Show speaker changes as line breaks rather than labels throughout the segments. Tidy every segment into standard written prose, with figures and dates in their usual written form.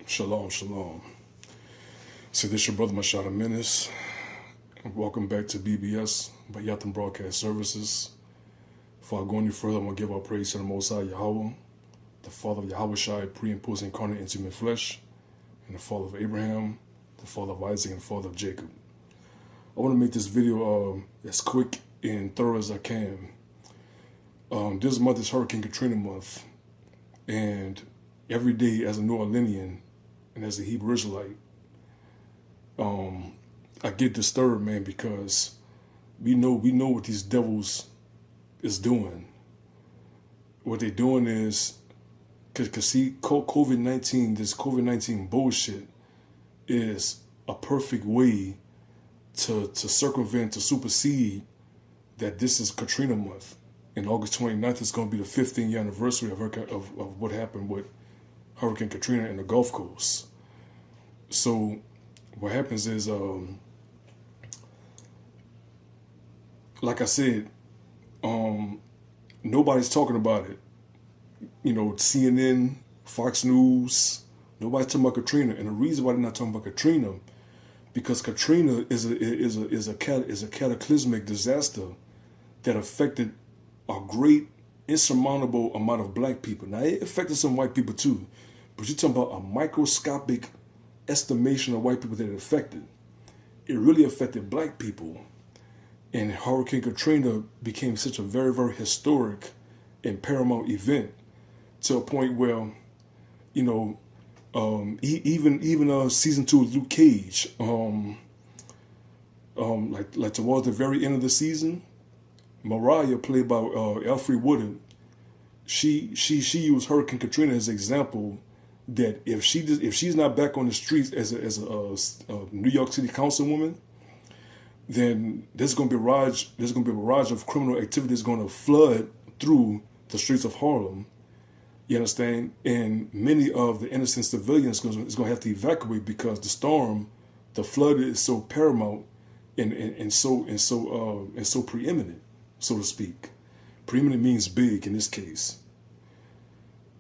Shalom, shalom. So this your brother Mashada Menace. Welcome back to BBS, by Yatham Broadcast Services. Before I go any further, I'm going to give our praise to the Most High Yahweh, the Father of Yahweh Shai, pre and post incarnate into human flesh, and the Father of Abraham, the Father of Isaac, and the Father of Jacob. I want to make this video as quick and thorough as I can. This month is Hurricane Katrina month, and every day as a New Orleanian and as a Hebrew Israelite, I get disturbed, man, because we know what these devils is doing. What they're doing is, cause see, COVID-19, this COVID-19 bullshit is a perfect way to circumvent, to supersede that this is Katrina month. And August 29th is going to be the 15th year anniversary of what happened with Hurricane Katrina in the Gulf Coast. So what happens is, like I said, nobody's talking about it. You know, CNN, Fox News, nobody's talking about Katrina. And the reason why they're not talking about Katrina, because Katrina is a cataclysmic disaster that affected a great insurmountable amount of black people. Now, it affected some white people too, but you're talking about a microscopic estimation of white people that it affected. It really affected black people. And Hurricane Katrina became such a very, very historic and paramount event, to a point where, you know, even season 2 of Luke Cage, like towards the very end of the season, Mariah, played by Alfre Woodard, she used Hurricane Katrina as an example that if she's not back on the streets as a New York City councilwoman, then there's going to be a barrage of criminal activity that's going to flood through the streets of Harlem. You understand? And many of the innocent civilians is going to have to evacuate because the flood is so paramount and so preeminent, so to speak. Preeminent means big in this case.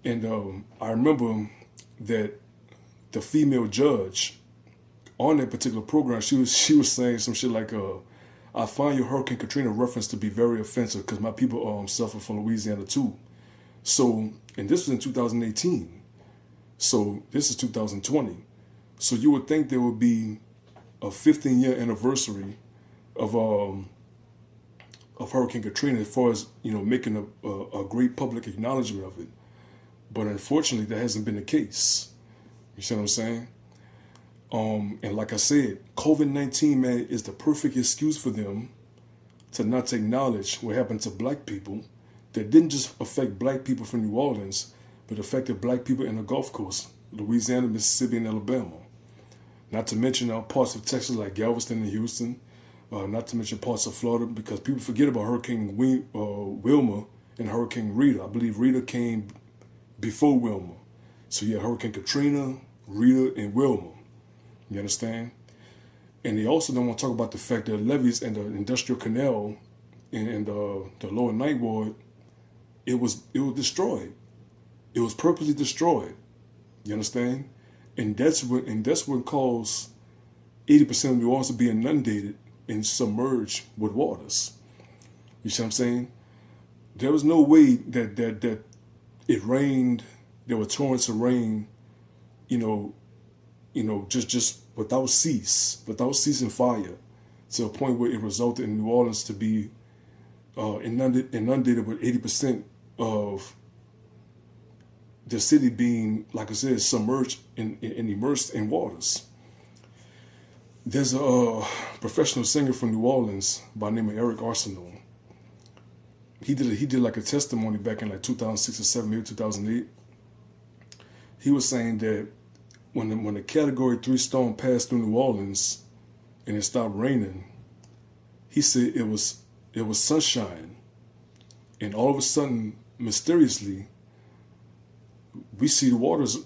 And I remember that the female judge on that particular program, she was saying some shit like, I find your Hurricane Katrina reference to be very offensive because my people suffer from Louisiana too. So, and this was in 2018. So this is 2020. So you would think there would be a 15-year anniversary of Hurricane Katrina, as far as, you know, making a great public acknowledgement of it. But unfortunately, that hasn't been the case. You see what I'm saying? And like I said, COVID-19, man, is the perfect excuse for them to not acknowledge what happened to black people that didn't just affect black people from New Orleans, but affected black people in the Gulf Coast, Louisiana, Mississippi, and Alabama. Not to mention parts of Texas like Galveston and Houston, not to mention parts of Florida, because people forget about Hurricane Wilma and Hurricane Rita. I believe Rita came before Wilma. So you had Hurricane Katrina, Rita, and Wilma. You understand? And they also don't want to talk about the fact that levees and the industrial canal and the lower ninth ward, it was destroyed. It was purposely destroyed. You understand? And that's what caused 80% of New Orleans to be inundated and submerged with waters. You see what I'm saying? There was no way that it rained, there were torrents of rain, just without ceasing fire, to a point where it resulted in New Orleans to be inundated with 80% of the city being, like I said, submerged and immersed in waters. There's a professional singer from New Orleans by the name of Eric Arsenal. He did like a testimony back in like 2006 or 7, maybe 2008. He was saying that when the Category 3 storm passed through New Orleans and it stopped raining, he said it was sunshine, and all of a sudden, mysteriously, we see waters,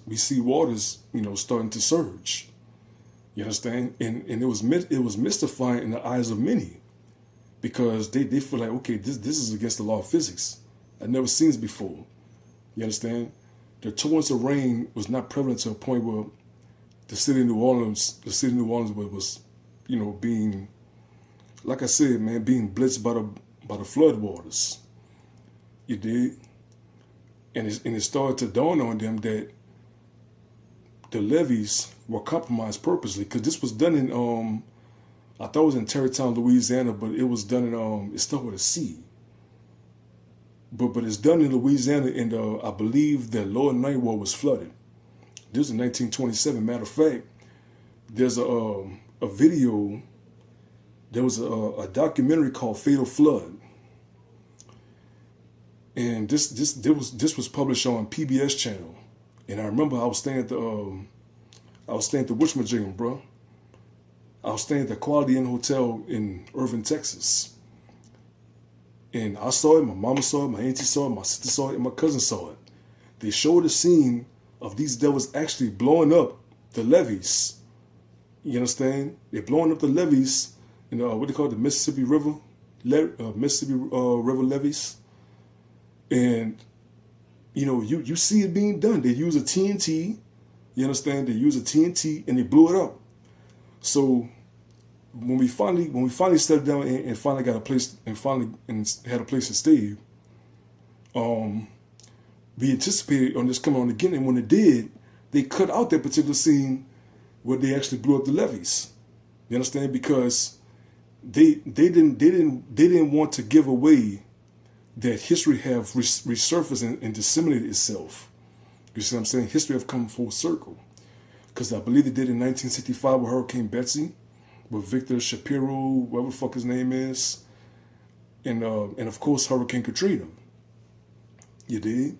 starting to surge. You understand? And it was mystifying in the eyes of many, because they feel like, okay, this is against the law of physics. I've never seen this before. You understand? The torrents of rain was not prevalent to a point where the city of New Orleans, was, you know, being, like I said, man, being blitzed by the flood waters. You did, and it started to dawn on them that the levees were compromised purposely, because this was done in I thought it was in Tarrytown, Louisiana, but it was done in it started with a C. But it's done in Louisiana, and I believe that Lower Ninth Ward was flooded. This was in 1927. Matter of fact, there's a video. There was a documentary called Fatal Flood, and this was published on PBS channel. And I remember I was staying at the whatchamajigam, bro. I was staying at the Quality Inn Hotel in Irving, Texas. And I saw it, my mama saw it, my auntie saw it, my sister saw it, and my cousin saw it. They showed a scene of these devils actually blowing up the levees. You understand? They're blowing up the levees in what they call the Mississippi River, River levees. And, you know, you see it being done. They use a TNT, you understand? They use a TNT and they blew it up. So when we finally settled down and finally got a place and had a place to stay, we anticipated on this coming on again, and when it did, they cut out that particular scene where they actually blew up the levees. You understand? Because they didn't want to give away that history have resurfaced and disseminated itself. You see what I'm saying? History have come full circle. Because I believe they did in 1965 with Hurricane Betsy, with Victor Shapiro, whatever the fuck his name is, and of course Hurricane Katrina. You did.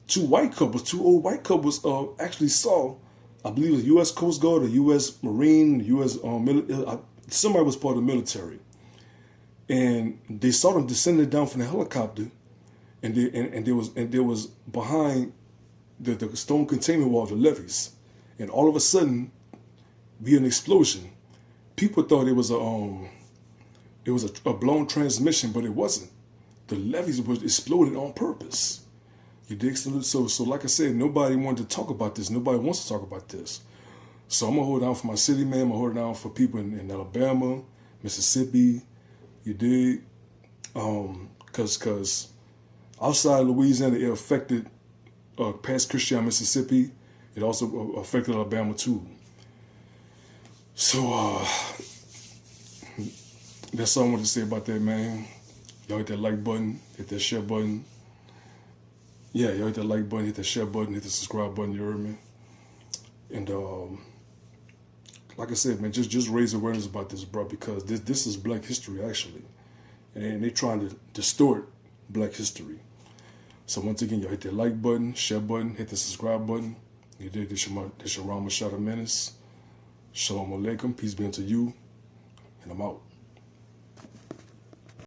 Two old white couples actually saw, I believe it was U.S. Coast Guard or U.S. Marine, U.S. Somebody was part of the military, and they saw them descending down from the helicopter, and there was behind the stone containment wall of the levees, and all of a sudden, via an explosion, people thought it was a blown transmission, but it wasn't. The levees was exploded on purpose. You dig? So like I said, nobody wanted to talk about this. Nobody wants to talk about this. So I'm gonna hold down for my city, man. I'm gonna hold it down for people in Alabama, Mississippi. You dig? Cause outside Louisiana, it affected past Christian Mississippi. It also affected Alabama too. So that's all I wanted to say about that, man. Y'all hit that like button, hit that share button. Yeah, y'all hit that like button, hit that share button, hit the subscribe button, you heard me? And like I said, man, just raise awareness about this, bro, because this is Black history, actually. And they're trying to distort Black history. So once again, y'all hit that like button, share button, hit the subscribe button. You did. This your Rama Shada Menace. Shalom Alaikum. Peace be unto you. And I'm out.